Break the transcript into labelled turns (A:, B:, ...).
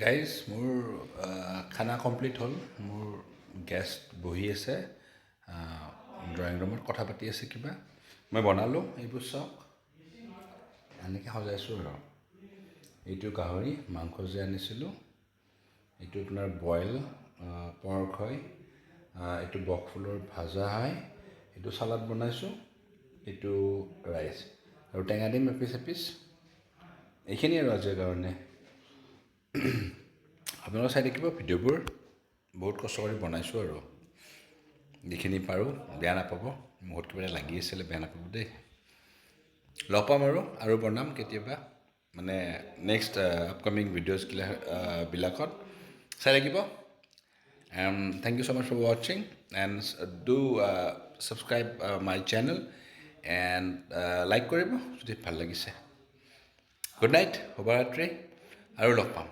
A: guys মোৰ খানা complete হ'ল মোৰ গেষ্ট বহি আছে ড্ৰয়িং ৰুমত কথা পাতি আছে কিবা মই বনালোঁ এইবোৰ চাওক এনেকৈ সজাইছোঁ আৰু এইটো গাহৰি মাংস যে আনিছিলোঁ এইটো আপোনাৰ বইল পৰ্ক হয় এইটো বকফুলৰ ভাজা হয় এইটো চালাড বনাইছোঁ এইটো ৰাইচ আৰু টেঙা দিম এপিচ এপিচ এইখিনি আৰু আজিৰ কাৰণে আপোনালোকে চাই থাকিব ভিডিঅ'বোৰ বহুত কষ্ট কৰি বনাইছোঁ আৰু যিখিনি পাৰোঁ বেয়া নাপাব বহুত কিবা এটা লাগি আছিলে বেয়া নাপাব দেই লগ পাম আৰু বনাম কেতিয়াবা মানে নেক্সট আপকামিং ভিডিঅ'জবিলাকত চাই থাকিব and thank you so much for watching and do subscribe my channel and like কৰিব যদি ভাল লাগিছে গুড নাইট শুভৰাত্ৰি আৰু লগ পাম